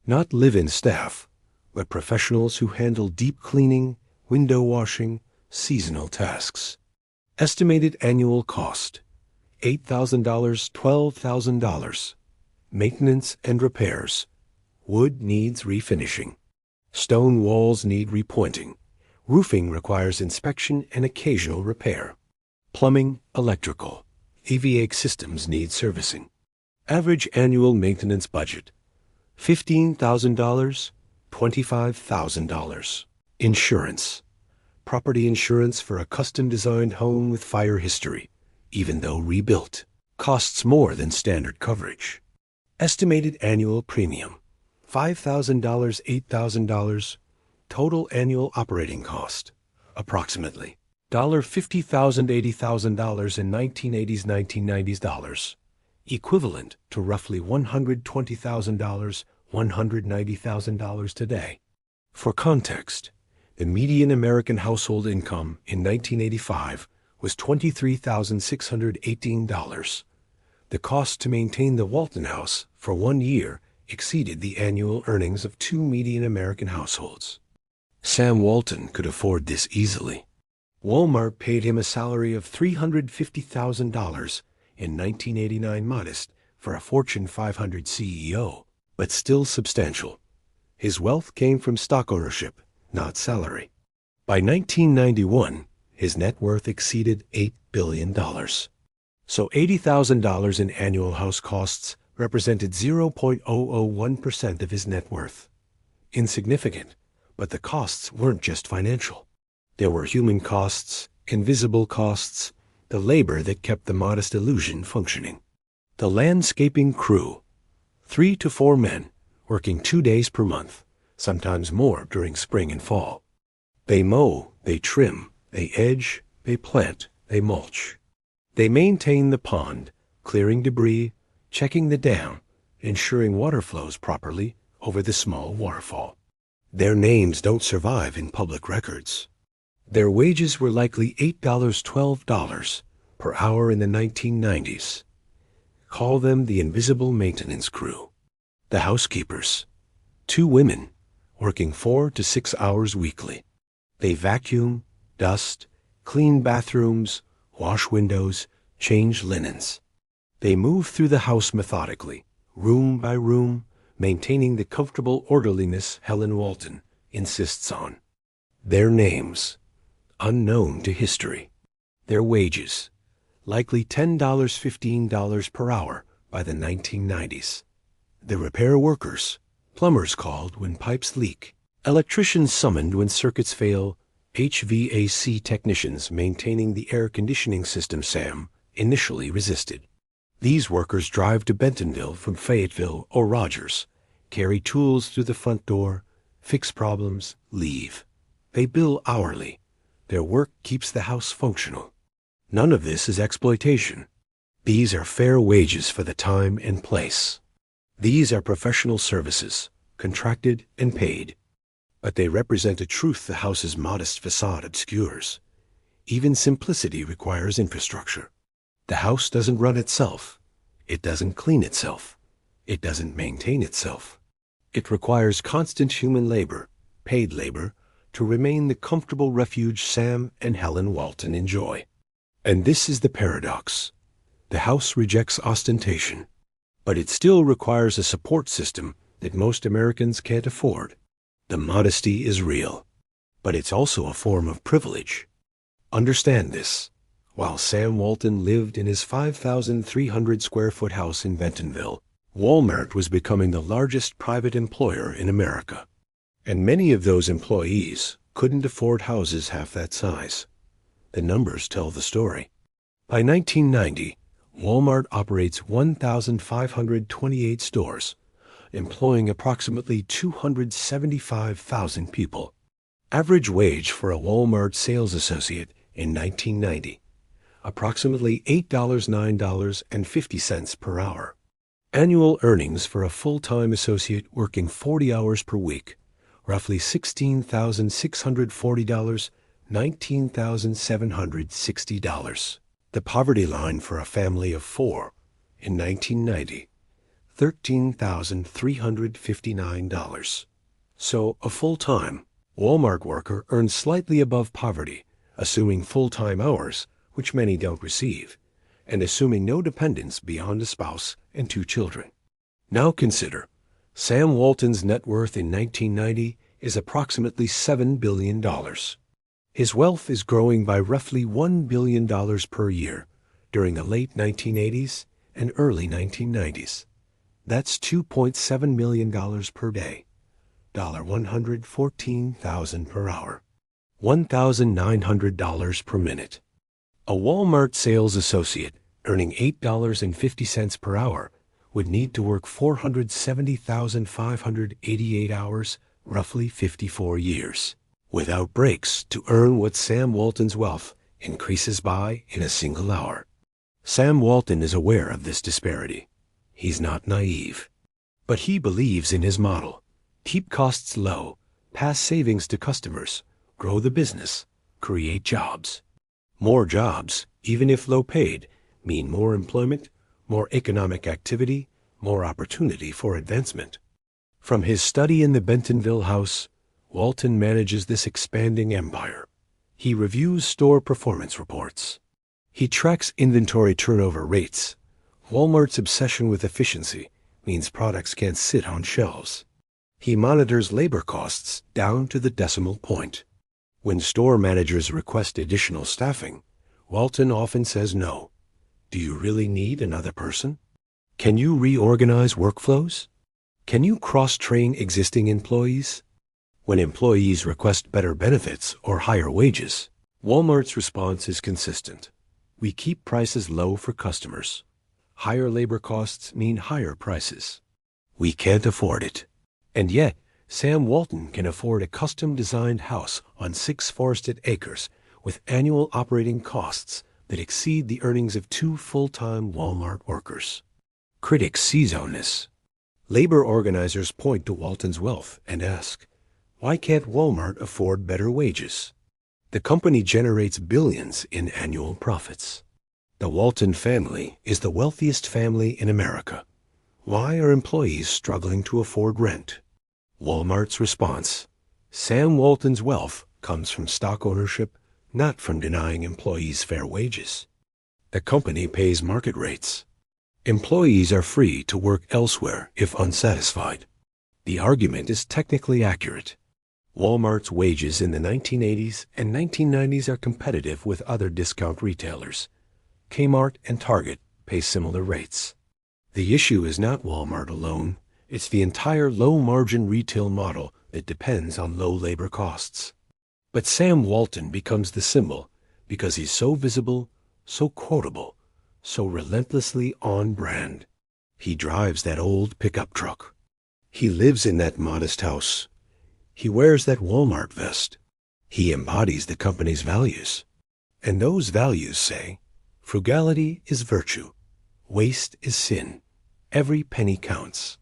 S1: Not live-in staff, but professionals who handle deep cleaning, window washing, seasonal tasks. Estimated annual cost, $8,000, $12,000. Maintenance and repairs, Wood needs refinishing. Stone walls need repointing. Roofing requires inspection and occasional repair. Plumbing, electrical, HVAC systems need servicing. Average annual maintenance budget: $15,000, $25,000. Insurance. Property insurance for a custom-designed home with fire history, even though rebuilt, costs more than standard coverage. Estimated annual premium: $5,000, $8,000. Total annual operating cost: approximately $50,000, $80,000 in 1980s, 1990s dollars, equivalent to roughly $120,000, $190,000 today. For context, the median American household income in 1985 was $23,618. The cost to maintain the Walton house for 1 year exceeded the annual earnings of 2 median American households. Sam Walton could afford this easily. Walmart paid him a salary of $350,000 in 1989, modest for a Fortune 500 CEO, but still substantial. His wealth came from stock ownership, not salary. By 1991, his net worth exceeded $8 billion. So $80,000 in annual house costs represented 0.001% of his net worth. Insignificant, but the costs weren't just financial. There were human costs, invisible costs, the labor that kept the modest illusion functioning. The landscaping crew: 3 to 4 men, working 2 days per month, sometimes more during spring and fall. They mow, they trim, they edge, they plant, they mulch. They maintain the pond, clearing debris, checking the dam, ensuring water flows properly over the small waterfall. Their names don't survive in public records. Their wages were likely $8, $12 per hour in the 1990s. Call them the invisible maintenance crew. The housekeepers: 2 women, working 4 to 6 hours weekly. They vacuum, dust, clean bathrooms, wash windows, change linens. They move through the house methodically, room by room, maintaining the comfortable orderliness Helen Walton insists on. Their names: unknown to history. Their wages: likely $10, $15 per hour by the 1990s. The repair workers: plumbers called when pipes leak, electricians summoned when circuits fail, HVAC technicians maintaining the air conditioning system Sam initially resisted. These workers drive to Bentonville from Fayetteville or Rogers, carry tools through the front door, fix problems, leave. They bill hourly. Their work keeps the house functional. None of this is exploitation. These are fair wages for the time and place. These are professional services, contracted and paid. But they represent a truth the house's modest facade obscures. Even simplicity requires infrastructure. The house doesn't run itself. It doesn't clean itself. It doesn't maintain itself. It requires constant human labor, paid labor, to remain the comfortable refuge Sam and Helen Walton enjoy. And this is the paradox. The house rejects ostentation, but it still requires a support system that most Americans can't afford. The modesty is real, but it's also a form of privilege. Understand this. While Sam Walton lived in his 5,300 square foot house in Bentonville, Walmart was becoming the largest private employer in America. And many of those employees couldn't afford houses half that size. The numbers tell the story. By 1990, Walmart operates 1,528 stores, employing approximately 275,000 people. Average wage for a Walmart sales associate in 1990, approximately $8, $9.50 per hour. Annual earnings for a full-time associate working 40 hours per week, roughly $16,640, $19,760. The poverty line for a family of 4 in 1990, $13,359. So a full-time Walmart worker earns slightly above poverty, assuming full-time hours, which many don't receive, and assuming no dependents beyond a spouse and 2 children. Now consider, Sam Walton's net worth in 1990 is approximately $7 billion. His wealth is growing by roughly $1 billion per year during the late 1980s and early 1990s. That's $2.7 million per day, $114,000 per hour, $1,900 per minute. A Walmart sales associate earning $8.50 per hour would need to work 470,588 hours, roughly 54 years, without breaks to earn what Sam Walton's wealth increases by in a single hour. Sam Walton is aware of this disparity. He's not naive. But he believes in his model. Keep costs low, pass savings to customers, grow the business, create jobs. More jobs, even if low paid, mean more employment, more economic activity, more opportunity for advancement. From his study in the Bentonville house, Walton manages this expanding empire. He reviews store performance reports. He tracks inventory turnover rates. Walmart's obsession with efficiency means products can't sit on shelves. He monitors labor costs down to the decimal point. When store managers request additional staffing, Walton often says no. Do you really need another person? Can you reorganize workflows? Can you cross-train existing employees? When employees request better benefits or higher wages, Walmart's response is consistent. We keep prices low for customers. Higher labor costs mean higher prices. We can't afford it. And yet, Sam Walton can afford a custom-designed house on 6 forested acres with annual operating costs that exceed the earnings of 2 full-time Walmart workers. Critics seize on this. Labor organizers point to Walton's wealth and ask, why can't Walmart afford better wages? The company generates billions in annual profits. The Walton family is the wealthiest family in America. Why are employees struggling to afford rent? Walmart's response: Sam Walton's wealth comes from stock ownership, not from denying employees fair wages. The company pays market rates. Employees are free to work elsewhere if unsatisfied. The argument is technically accurate. Walmart's wages in the 1980s and 1990s are competitive with other discount retailers. Kmart and Target pay similar rates. The issue is not Walmart alone. It's the entire low-margin retail model that depends on low labor costs. But Sam Walton becomes the symbol because he's so visible, so quotable, so relentlessly on brand. He drives that old pickup truck. He lives in that modest house. He wears that Walmart vest. He embodies the company's values. And those values say, frugality is virtue. Waste is sin. Every penny counts.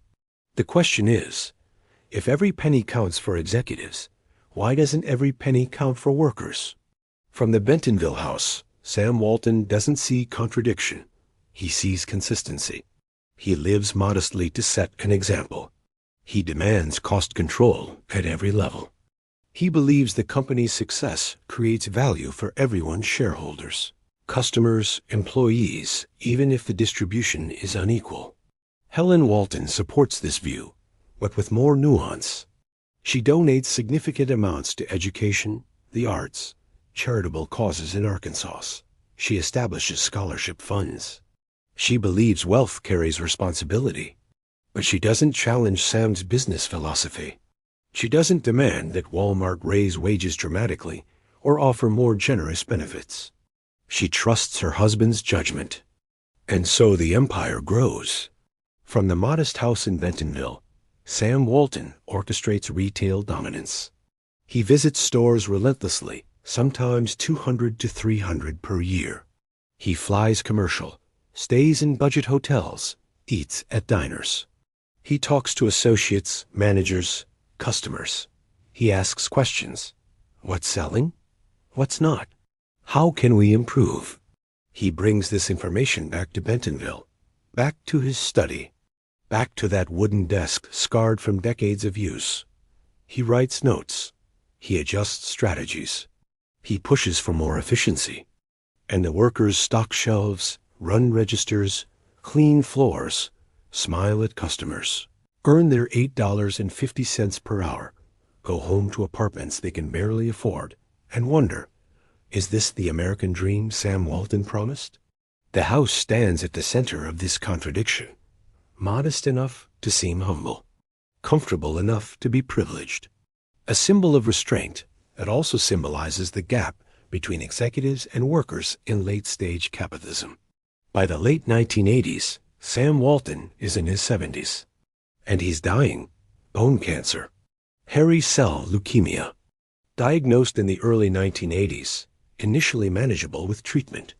S1: The question is, if every penny counts for executives, why doesn't every penny count for workers? From the Bentonville house, Sam Walton doesn't see contradiction. He sees consistency. He lives modestly to set an example. He demands cost control at every level. He believes the company's success creates value for everyone's shareholders, customers, employees, even if the distribution is unequal. Helen Walton supports this view, but with more nuance. She donates significant amounts to education, the arts, charitable causes in Arkansas. She establishes scholarship funds. She believes wealth carries responsibility, but she doesn't challenge Sam's business philosophy. She doesn't demand that Walmart raise wages dramatically or offer more generous benefits. She trusts her husband's judgment. And so the empire grows. From the modest house in Bentonville, Sam Walton orchestrates retail dominance. He visits stores relentlessly, sometimes 200 to 300 per year. He flies commercial, stays in budget hotels, eats at diners. He talks to associates, managers, customers. He asks questions. What's selling? What's not? How can we improve? He brings this information back to Bentonville, back to his study, back to that wooden desk scarred from decades of use. He writes notes. He adjusts strategies. He pushes for more efficiency. And the workers stock shelves, run registers, clean floors, smile at customers. earn their $8.50 per hour, go home to apartments they can barely afford, and wonder, is this the American dream Sam Walton promised? The house stands at the center of this contradiction, modest enough to seem humble, comfortable enough to be privileged. A symbol of restraint, it also symbolizes the gap between executives and workers in late-stage capitalism. By the late 1980s, Sam Walton is in his 70s, and he's dying. Bone cancer, hairy cell leukemia. Diagnosed in the early 1980s, initially manageable with treatment,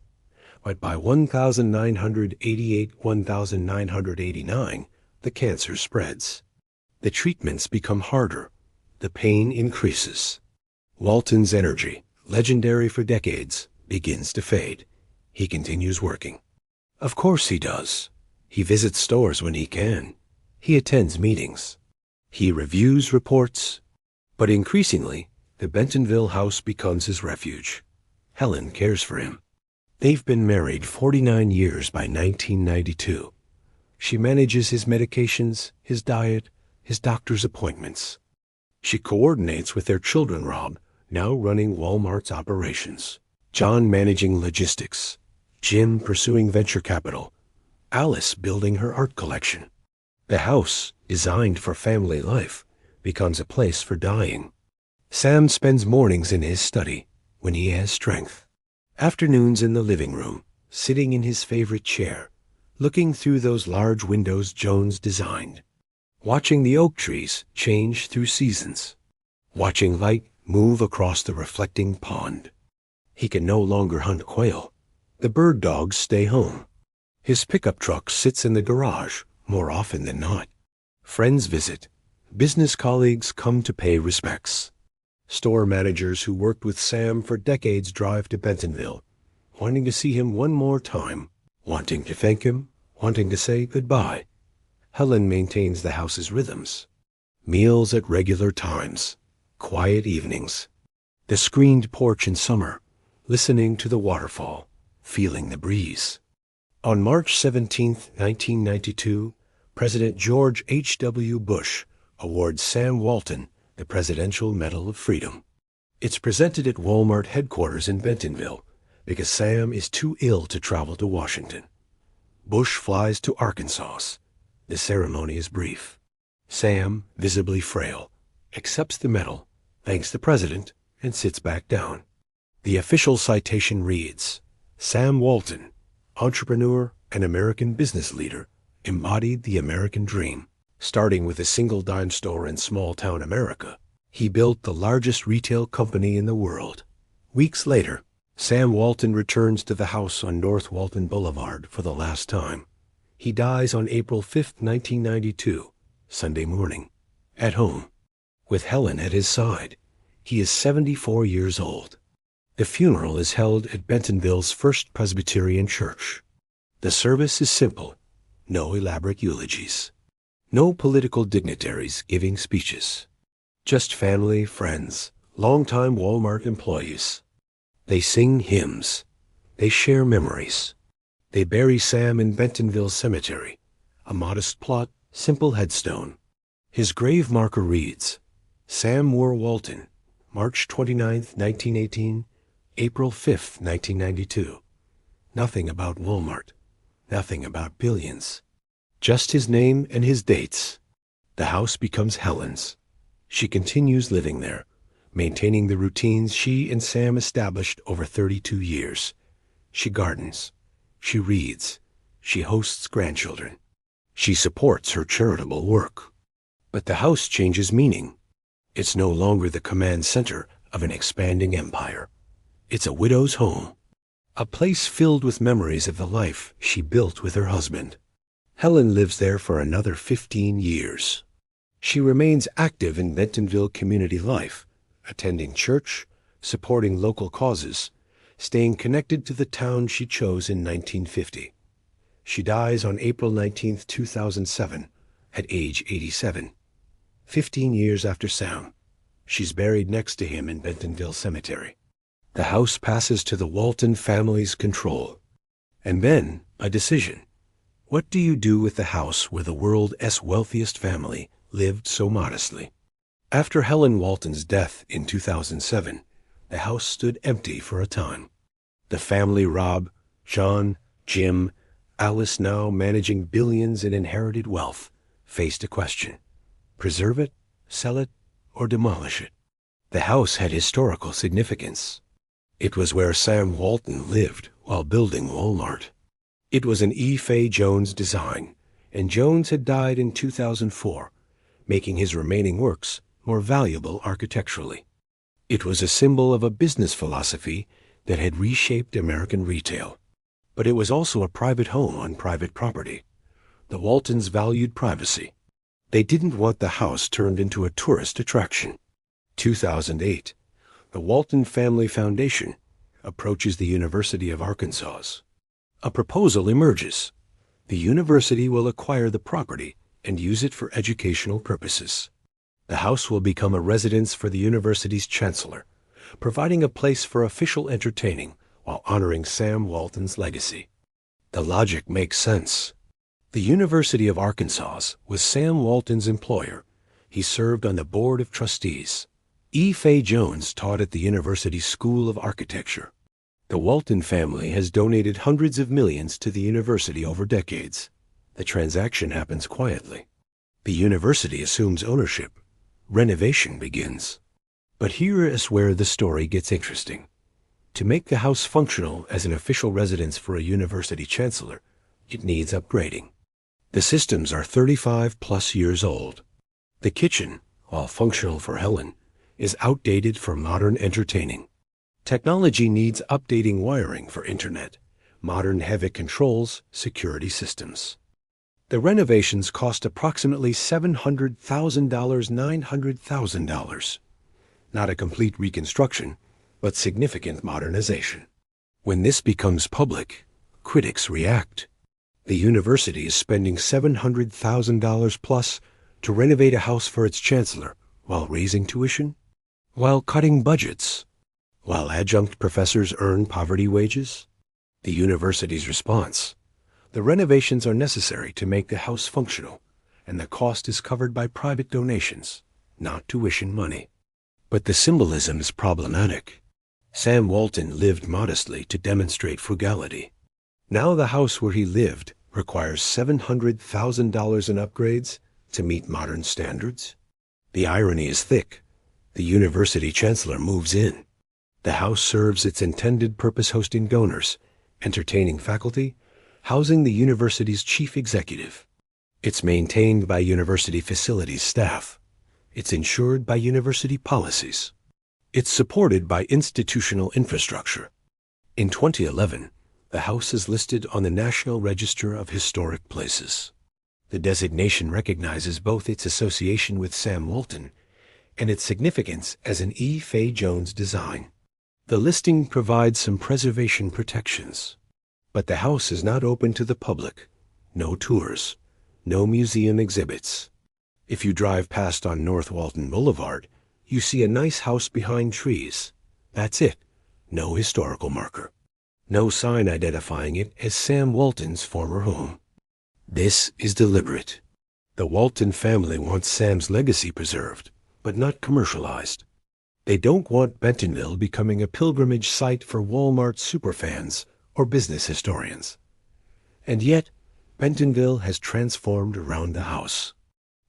S1: but by 1989, the cancer spreads. The treatments become harder. The pain increases. Walton's energy, legendary for decades, begins to fade. He continues working. Of course he does. He visits stores when he can. He attends meetings. He reviews reports. But increasingly, the Bentonville house becomes his refuge. Helen cares for him. They've been married 49 years by 1992. She manages his medications, his diet, his doctor's appointments. She coordinates with their children, Rob, now running Walmart's operations, John managing logistics, Jim pursuing venture capital, Alice building her art collection. The house, designed for family life, becomes a place for dying. Sam spends mornings in his study, when he has strength. Afternoons in the living room, sitting in his favorite chair, looking through those large windows Jones designed, watching the oak trees change through seasons, watching light move across the reflecting pond. He can no longer hunt quail. The bird dogs stay home. His pickup truck sits in the garage more often than not. Friends visit. Business colleagues come to pay respects. Store managers who worked with Sam for decades drive to Bentonville, wanting to see him one more time, wanting to thank him, wanting to say goodbye. Helen maintains the house's rhythms. Meals at regular times, quiet evenings, the screened porch in summer, listening to the waterfall, feeling the breeze. On March 17, 1992, President George H.W. Bush awards Sam Walton the Presidential Medal of Freedom. It's presented at Walmart headquarters in Bentonville because Sam is too ill to travel to Washington. Bush flies to Arkansas. The ceremony is brief. Sam, visibly frail, accepts the medal, thanks the president, and sits back down. The official citation reads, Sam Walton, entrepreneur and American business leader, embodied the American dream. Starting with a single dime store in small-town America, he built the largest retail company in the world. Weeks later, Sam Walton returns to the house on North Walton Boulevard for the last time. He dies on April 5, 1992, Sunday morning, at home, with Helen at his side. He is 74 years old. The funeral is held at Bentonville's First Presbyterian Church. The service is simple, no elaborate eulogies. No political dignitaries giving speeches. Just family, friends, longtime Walmart employees. They sing hymns. They share memories. They bury Sam in Bentonville Cemetery, a modest plot, simple headstone. His grave marker reads, Sam Moore Walton, March 29, 1918, April 5, 1992. Nothing about Walmart. Nothing about billions. Just his name and his dates. The house becomes Helen's. She continues living there, maintaining the routines she and Sam established over 32 years. She gardens. She reads. She hosts grandchildren. She supports her charitable work. But the house changes meaning. It's no longer the command center of an expanding empire. It's a widow's home, a place filled with memories of the life she built with her husband. Helen lives there for another 15 years. She remains active in Bentonville community life, attending church, supporting local causes, staying connected to the town she chose in 1950. She dies on April 19, 2007, at age 87. 15 years after Sam, she's buried next to him in Bentonville Cemetery. The house passes to the Walton family's control. And then, a decision. What do you do with the house where the world's wealthiest family lived so modestly? After Helen Walton's death in 2007, the house stood empty for a time. The family, Rob, John, Jim, Alice, now managing billions in inherited wealth, faced a question: preserve it, sell it, or demolish it? The house had historical significance. It was where Sam Walton lived while building Walmart. It was an E. Fay Jones design, and Jones had died in 2004, making his remaining works more valuable architecturally. It was a symbol of a business philosophy that had reshaped American retail. But it was also a private home on private property. The Waltons valued privacy. They didn't want the house turned into a tourist attraction. 2008, the Walton Family Foundation approaches the University of Arkansas. A proposal emerges. The university will acquire the property and use it for educational purposes. The house will become a residence for the university's chancellor, providing a place for official entertaining while honoring Sam Walton's legacy. The logic makes sense. The University of Arkansas was Sam Walton's employer. He served on the board of trustees. E. Fay Jones taught at the university's School of Architecture. The Walton family has donated hundreds of millions to the university over decades. The transaction happens quietly. The university assumes ownership. Renovation begins. But here is where the story gets interesting. To make the house functional as an official residence for a university chancellor, it needs upgrading. The systems are 35+ years old. The kitchen, while functional for Helen, is outdated for modern entertaining. Technology needs updating wiring for internet, modern heavy controls, security systems. The renovations cost approximately $700,000, $900,000. Not a complete reconstruction, but significant modernization. When this becomes public, critics react. The university is spending $700,000 plus to renovate a house for its chancellor while raising tuition, while cutting budgets, while adjunct professors earn poverty wages. The university's response: the renovations are necessary to make the house functional, and the cost is covered by private donations, not tuition money. But the symbolism is problematic. Sam Walton lived modestly to demonstrate frugality. Now the house where he lived requires $700,000 in upgrades to meet modern standards. The irony is thick. The university chancellor moves in. The house serves its intended purpose, hosting donors, entertaining faculty, housing the university's chief executive. It's maintained by university facilities staff. It's insured by university policies. It's supported by institutional infrastructure. In 2011, the house is listed on the National Register of Historic Places. The designation recognizes both its association with Sam Walton and its significance as an E. Fay Jones design. The listing provides some preservation protections, but the house is not open to the public. No tours, no museum exhibits. If you drive past on North Walton Boulevard, you see a nice house behind trees. That's it. No historical marker. No sign identifying it as Sam Walton's former home. This is deliberate. The Walton family wants Sam's legacy preserved, but not commercialized. They don't want Bentonville becoming a pilgrimage site for Walmart superfans or business historians. And yet, Bentonville has transformed around the house.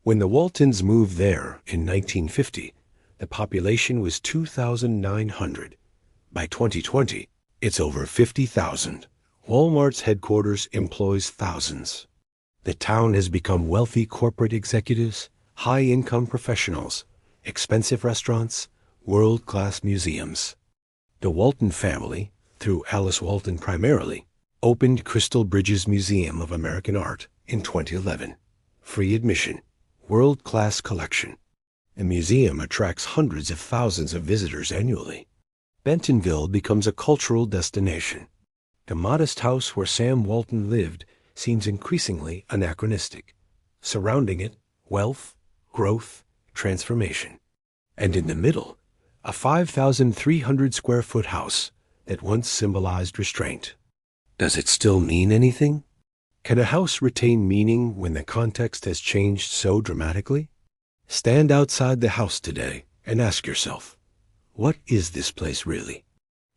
S1: When the Waltons moved there in 1950, the population was 2,900. By 2020, it's over 50,000. Walmart's headquarters employs thousands. The town has become wealthy corporate executives, high-income professionals, expensive restaurants, world-class museums. The Walton family, through Alice Walton primarily, opened Crystal Bridges Museum of American Art in 2011. Free admission, world-class collection. The museum attracts hundreds of thousands of visitors annually. Bentonville becomes a cultural destination. The modest house where Sam Walton lived seems increasingly anachronistic. Surrounding it, wealth, growth, transformation. And in the middle, a 5,300 square foot house that once symbolized restraint. Does it still mean anything? Can a house retain meaning when the context has changed so dramatically? Stand outside the house today and ask yourself, what is this place really?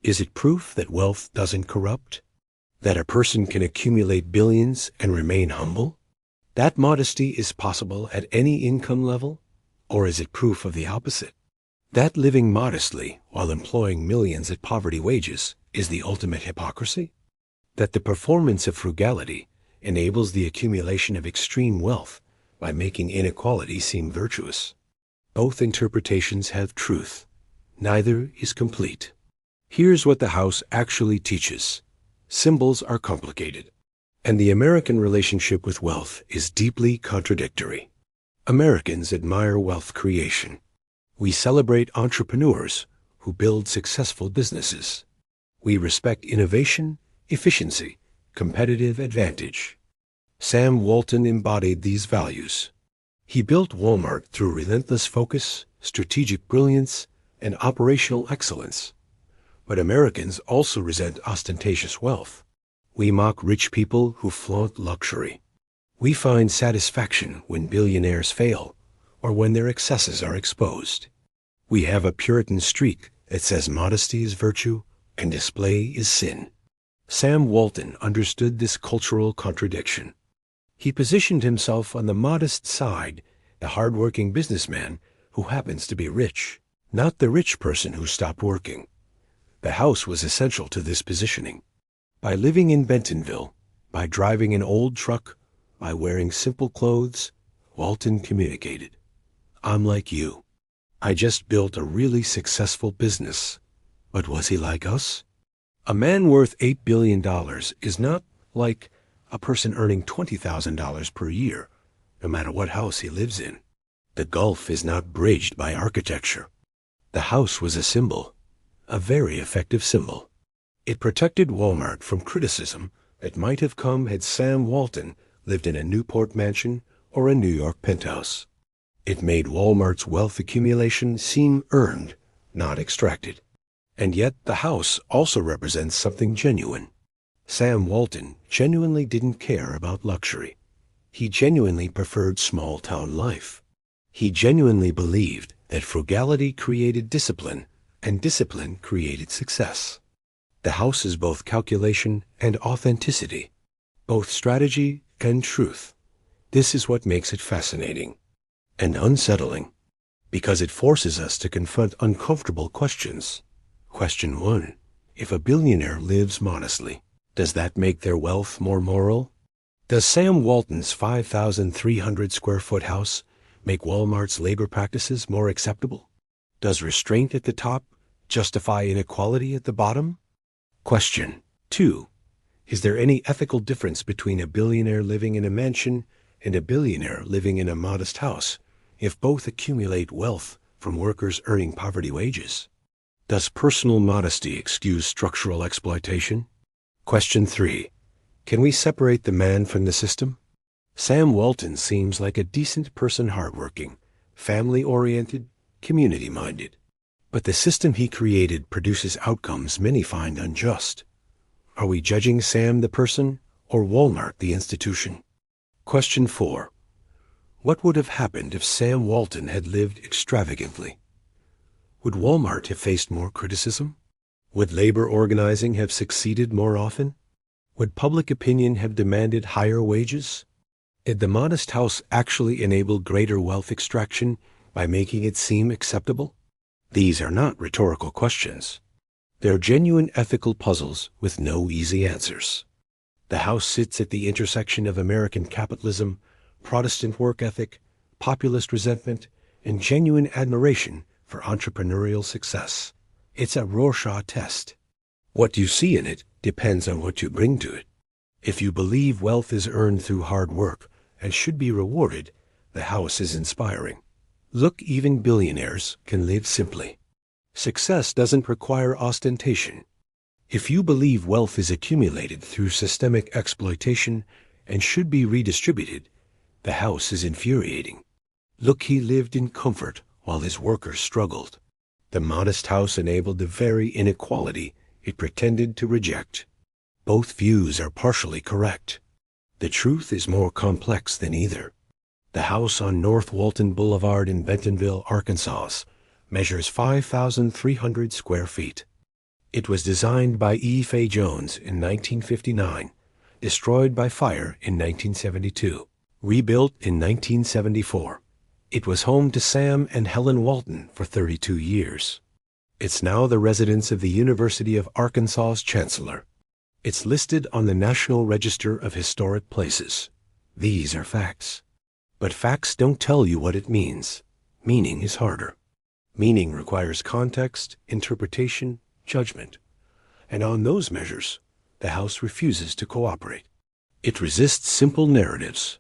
S1: Is it proof that wealth doesn't corrupt? That a person can accumulate billions and remain humble? That modesty is possible at any income level? Or is it proof of the opposite? That living modestly while employing millions at poverty wages is the ultimate hypocrisy? That the performance of frugality enables the accumulation of extreme wealth by making inequality seem virtuous? Both interpretations have truth. Neither is complete. Here's what the house actually teaches. Symbols are complicated, and the American relationship with wealth is deeply contradictory. Americans admire wealth creation. We celebrate entrepreneurs who build successful businesses. We respect innovation, efficiency, competitive advantage. Sam Walton embodied these values. He built Walmart through relentless focus, strategic brilliance, and operational excellence. But Americans also resent ostentatious wealth. We mock rich people who flaunt luxury. We find satisfaction when billionaires fail or when their excesses are exposed. We have a Puritan streak that says modesty is virtue and display is sin. Sam Walton understood this cultural contradiction. He positioned himself on the modest side, the hard-working businessman who happens to be rich, not the rich person who stopped working. The house was essential to this positioning. By living in Bentonville, by driving an old truck, by wearing simple clothes, Walton communicated, "I'm like you. I just built a really successful business." But was he like us? A man worth $8 billion is not like a person earning $20,000 per year, no matter what house he lives in. The gulf is not bridged by architecture. The house was a symbol, a very effective symbol. It protected Walmart from criticism that might have come had Sam Walton lived in a Newport mansion or a New York penthouse. It made Walmart's wealth accumulation seem earned, not extracted. And yet the house also represents something genuine. Sam Walton genuinely didn't care about luxury. He genuinely preferred small-town life. He genuinely believed that frugality created discipline, and discipline created success. The house is both calculation and authenticity, both strategy and truth. This is what makes it fascinating and unsettling, because it forces us to confront uncomfortable questions. Question 1. If a billionaire lives modestly, does that make their wealth more moral? Does Sam Walton's 5,300 square foot house make Walmart's labor practices more acceptable? Does restraint at the top justify inequality at the bottom? Question 2. Is there any ethical difference between a billionaire living in a mansion and a billionaire living in a modest house if both accumulate wealth from workers earning poverty wages? Does personal modesty excuse structural exploitation? Question 3. Can we separate the man from the system? Sam Walton seems like a decent person, hardworking, family-oriented, community-minded. But the system he created produces outcomes many find unjust. Are we judging Sam the person or Walmart the institution? Question 4. What would have happened if Sam Walton had lived extravagantly? Would Walmart have faced more criticism? Would labor organizing have succeeded more often? Would public opinion have demanded higher wages? Did the modest house actually enable greater wealth extraction by making it seem acceptable? These are not rhetorical questions. They're genuine ethical puzzles with no easy answers. The house sits at the intersection of American capitalism, Protestant work ethic, populist resentment, and genuine admiration for entrepreneurial success. It's a Rorschach test. What you see in it depends on what you bring to it. If you believe wealth is earned through hard work and should be rewarded, the house is inspiring. Look, even billionaires can live simply. Success doesn't require ostentation. If you believe wealth is accumulated through systemic exploitation and should be redistributed, the house is infuriating. Look, he lived in comfort while his workers struggled. The modest house enabled the very inequality it pretended to reject. Both views are partially correct. The truth is more complex than either. The house on North Walton Boulevard in Bentonville, Arkansas, measures 5,300 square feet. It was designed by E. Fay Jones in 1959, destroyed by fire in 1972, rebuilt in 1974. It was home to Sam and Helen Walton for 32 years. It's now the residence of the University of Arkansas's chancellor. It's listed on the National Register of Historic Places. These are facts. But facts don't tell you what it means. Meaning is harder. Meaning requires context, interpretation, judgment. And on those measures, the House refuses to cooperate. It resists simple narratives.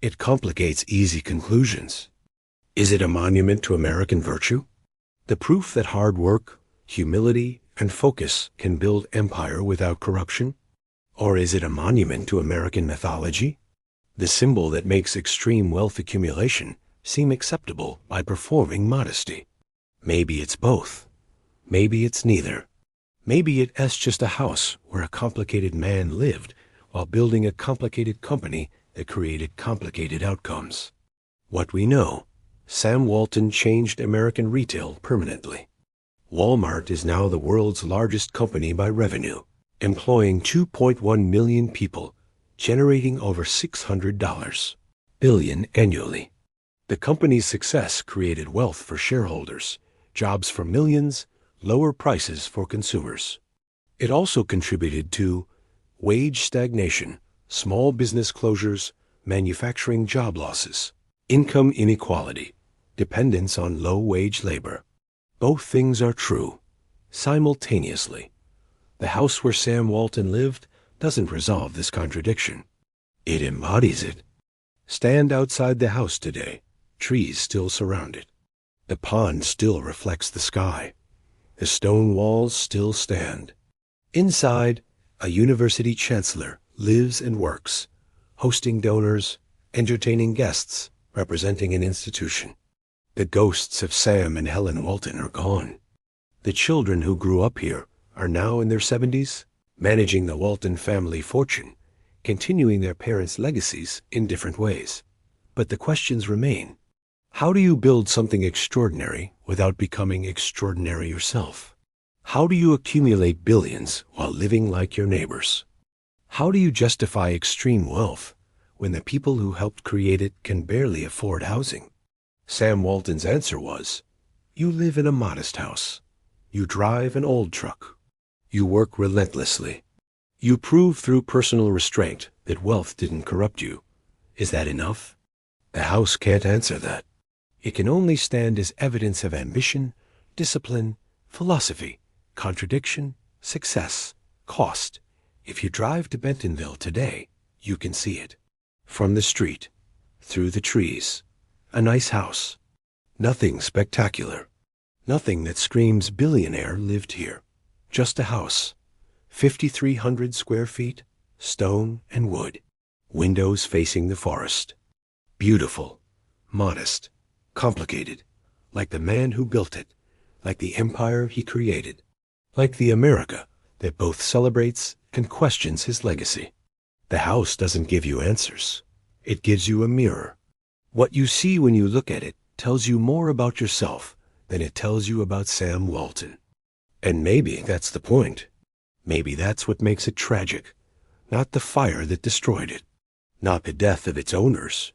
S1: It complicates easy conclusions. Is it a monument to American virtue? The proof that hard work, humility, and focus can build empire without corruption? Or is it a monument to American mythology? The symbol that makes extreme wealth accumulation seem acceptable by performing modesty. Maybe it's both. Maybe it's neither. Maybe it's just a house where a complicated man lived while building a complicated company that created complicated outcomes. What we know, Sam Walton changed American retail permanently. Walmart is now the world's largest company by revenue, employing 2.1 million people, generating over $600 billion annually. The company's success created wealth for shareholders, jobs for millions, lower prices for consumers. It also contributed to wage stagnation, small business closures, manufacturing job losses, income inequality, dependence on low-wage labor. Both things are true, simultaneously. The house where Sam Walton lived doesn't resolve this contradiction. It embodies it. Stand outside the house today. Trees still surround it. The pond still reflects the sky. The stone walls still stand. Inside, a university chancellor lives and works, hosting donors, entertaining guests, representing an institution. The ghosts of Sam and Helen Walton are gone. The children who grew up here are now in their 70s, managing the Walton family fortune, continuing their parents' legacies in different ways. But the questions remain. How do you build something extraordinary without becoming extraordinary yourself? How do you accumulate billions while living like your neighbors? How do you justify extreme wealth when the people who helped create it can barely afford housing? Sam Walton's answer was, you live in a modest house. You drive an old truck. You work relentlessly. You prove through personal restraint that wealth didn't corrupt you. Is that enough? The house can't answer that. It can only stand as evidence of ambition, discipline, philosophy, contradiction, success, cost. If you drive to Bentonville today, you can see it. From the street, through the trees, a nice house. Nothing spectacular. Nothing that screams billionaire lived here. Just a house. 5,300 square feet, stone and wood. Windows facing the forest. Beautiful, modest, complicated, like the man who built it, like the empire he created, like the America that both celebrates and questions his legacy. The house doesn't give you answers. It gives you a mirror. What you see when you look at it tells you more about yourself than it tells you about Sam Walton. And maybe that's the point. Maybe that's what makes it tragic. Not the fire that destroyed it, not the death of its owners,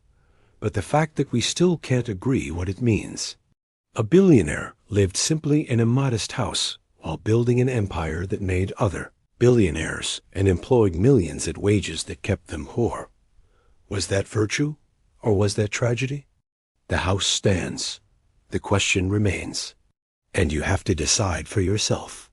S1: but the fact that we still can't agree what it means. A billionaire lived simply in a modest house while building an empire that made other billionaires and employed millions at wages that kept them poor. Was that virtue, or was that tragedy? The house stands. The question remains. And you have to decide for yourself.